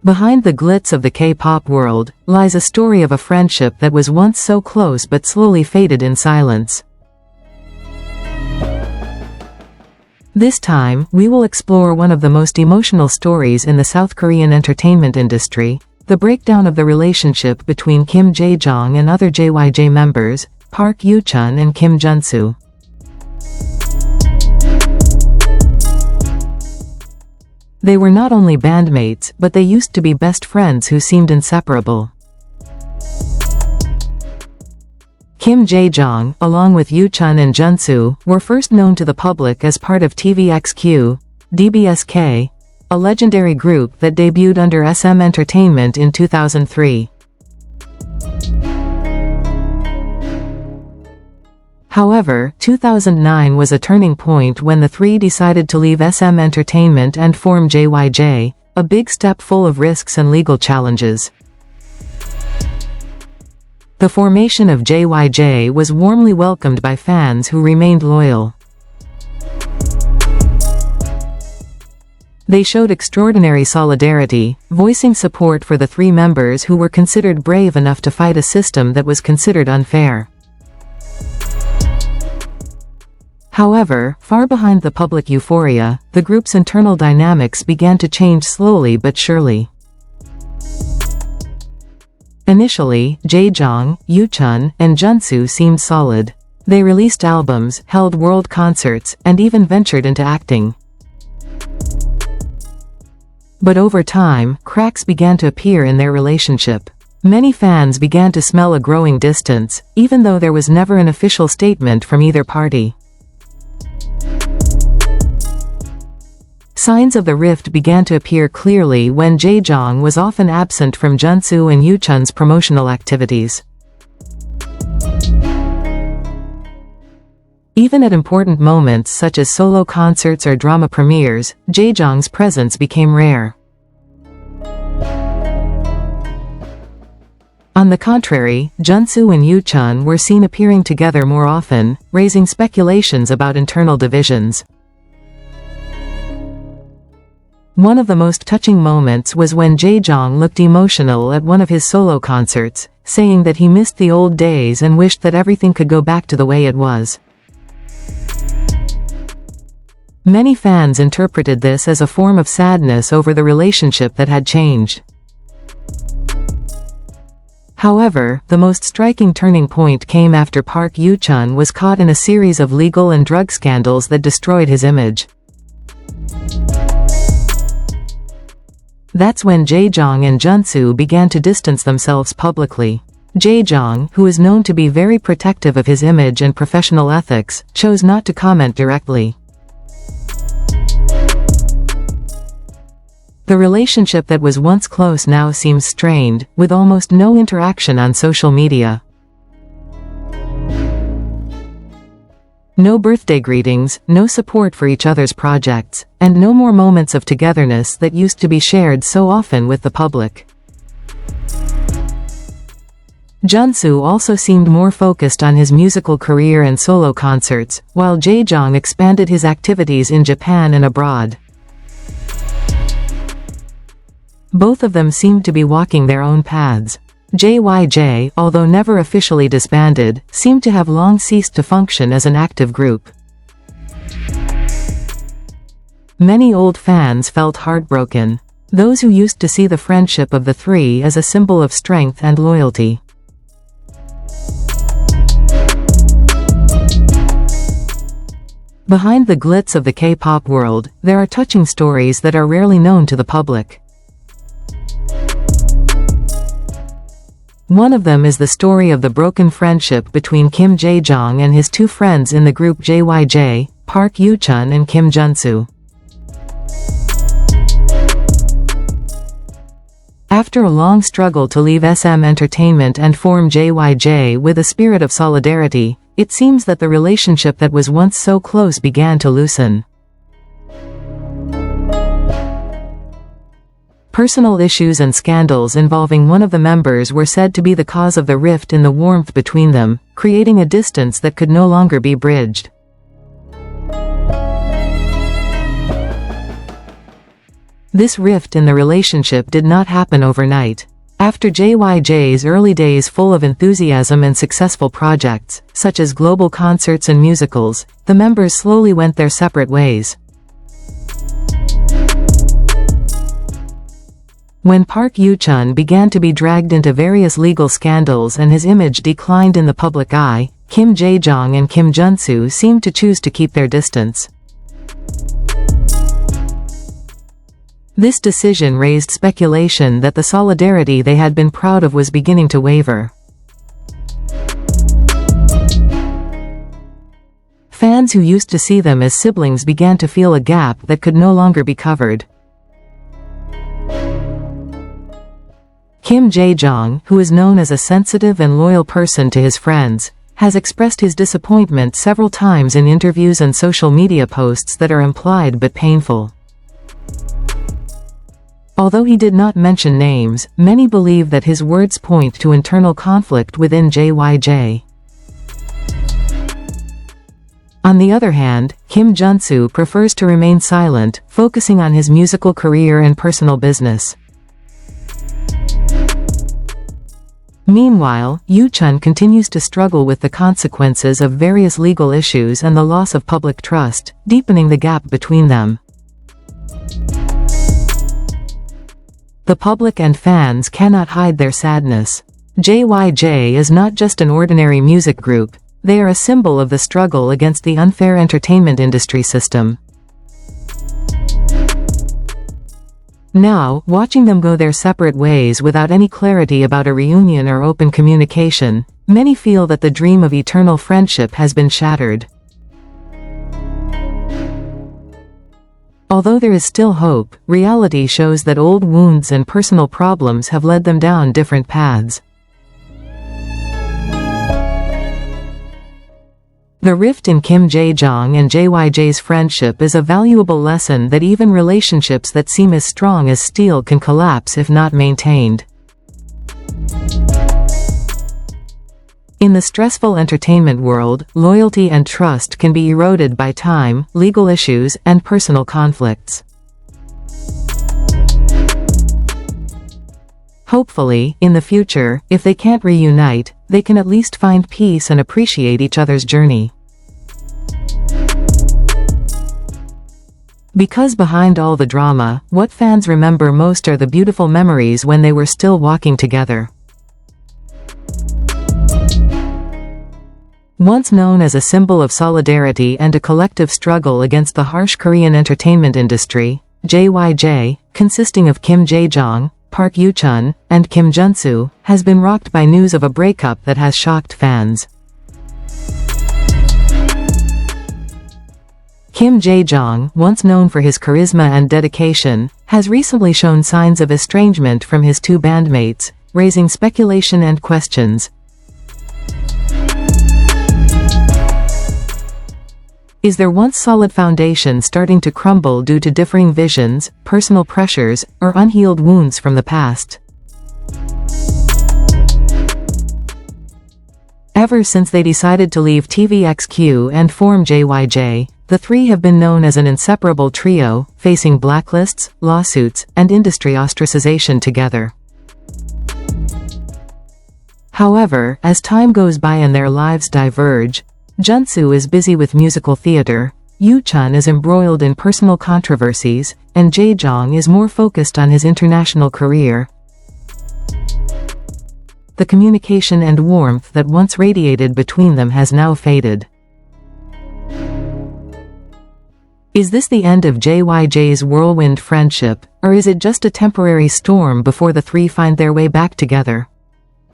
Behind the glitz of the K-pop world, lies a story of a friendship that was once so close but slowly faded in silence. This time, we will explore one of the most emotional stories in the South Korean entertainment industry, the breakdown of the relationship between Kim Jaejoong and other JYJ members, Park Yoochun and Kim Junsu. They were not only bandmates, but they used to be best friends who seemed inseparable. Kim Jaejoong, along with Yoochun and Junsu, were first known to the public as part of TVXQ, DBSK, a legendary group that debuted under SM Entertainment in 2003. However, 2009 was a turning point when the three decided to leave SM Entertainment and form JYJ, a big step full of risks and legal challenges. The formation of JYJ was warmly welcomed by fans who remained loyal. They showed extraordinary solidarity, voicing support for the three members who were considered brave enough to fight a system that was considered unfair. However, far behind the public euphoria, the group's internal dynamics began to change slowly but surely. Initially, Jaejoong, Yoochun, and Junsu seemed solid. They released albums, held world concerts, and even ventured into acting. But over time, cracks began to appear in their relationship. Many fans began to smell a growing distance, even though there was never an official statement from either party. Signs of the rift began to appear clearly when Jaejoong was often absent from Junsu and Yoochun's promotional activities. Even at important moments such as solo concerts or drama premieres, Jaejoong's presence became rare. On the contrary, Junsu and Yoochun were seen appearing together more often, raising speculations about internal divisions. One of the most touching moments was when Jaejoong looked emotional at one of his solo concerts, saying that he missed the old days and wished that everything could go back to the way it was. Many fans interpreted this as a form of sadness over the relationship that had changed. However, the most striking turning point came after Park Yoochun was caught in a series of legal and drug scandals that destroyed his image. That's when Jaejoong and Junsu began to distance themselves publicly. Jaejoong, who is known to be very protective of his image and professional ethics, chose not to comment directly. The relationship that was once close now seems strained, with almost no interaction on social media. No birthday greetings, no support for each other's projects, and no more moments of togetherness that used to be shared so often with the public. Junsu also seemed more focused on his musical career and solo concerts, while Jaejoong expanded his activities in Japan and abroad. Both of them seemed to be walking their own paths. JYJ, although never officially disbanded, seemed to have long ceased to function as an active group. Many old fans felt heartbroken. Those who used to see the friendship of the three as a symbol of strength and loyalty. Behind the glitz of the K-pop world, there are touching stories that are rarely known to the public. One of them is the story of the broken friendship between Kim Jaejoong and his two friends in the group JYJ, Park Yoochun and Kim Junsu. After a long struggle to leave SM Entertainment and form JYJ with a spirit of solidarity, it seems that the relationship that was once so close began to loosen. Personal issues and scandals involving one of the members were said to be the cause of the rift in the warmth between them, creating a distance that could no longer be bridged. This rift in the relationship did not happen overnight. After JYJ's early days full of enthusiasm and successful projects, such as global concerts and musicals, the members slowly went their separate ways. When Park Yoochun began to be dragged into various legal scandals and his image declined in the public eye, Kim Jaejoong and Kim Junsu seemed to choose to keep their distance. This decision raised speculation that the solidarity they had been proud of was beginning to waver. Fans who used to see them as siblings began to feel a gap that could no longer be covered. Kim Jaejoong, who is known as a sensitive and loyal person to his friends, has expressed his disappointment several times in interviews and social media posts that are implied but painful. Although he did not mention names, many believe that his words point to internal conflict within JYJ. On the other hand, Kim Junsu prefers to remain silent, focusing on his musical career and personal business. Meanwhile, Yoochun continues to struggle with the consequences of various legal issues and the loss of public trust, deepening the gap between them. The public and fans cannot hide their sadness. JYJ is not just an ordinary music group, they are a symbol of the struggle against the unfair entertainment industry system. Now, watching them go their separate ways without any clarity about a reunion or open communication, many feel that the dream of eternal friendship has been shattered. Although there is still hope, reality shows that old wounds and personal problems have led them down different paths. The rift in Kim Jaejoong and JYJ's friendship is a valuable lesson that even relationships that seem as strong as steel can collapse if not maintained. In the stressful entertainment world, loyalty and trust can be eroded by time, legal issues, and personal conflicts. Hopefully, in the future, if they can't reunite, they can at least find peace and appreciate each other's journey. Because behind all the drama, what fans remember most are the beautiful memories when they were still walking together. Once known as a symbol of solidarity and a collective struggle against the harsh Korean entertainment industry, JYJ, consisting of Kim Jaejoong, Park Yoochun, and Kim Junsu, has been rocked by news of a breakup that has shocked fans. Kim Jaejoong, once known for his charisma and dedication, has recently shown signs of estrangement from his two bandmates, raising speculation and questions. Is their once solid foundation starting to crumble due to differing visions, personal pressures, or unhealed wounds from the past? Ever since they decided to leave TVXQ and form JYJ, the three have been known as an inseparable trio, facing blacklists, lawsuits, and industry ostracization together. However, as time goes by and their lives diverge, Junsu is busy with musical theater, Yoochun is embroiled in personal controversies, and Jaejoong is more focused on his international career. The communication and warmth that once radiated between them has now faded. Is this the end of JYJ's whirlwind friendship, or is it just a temporary storm before the three find their way back together?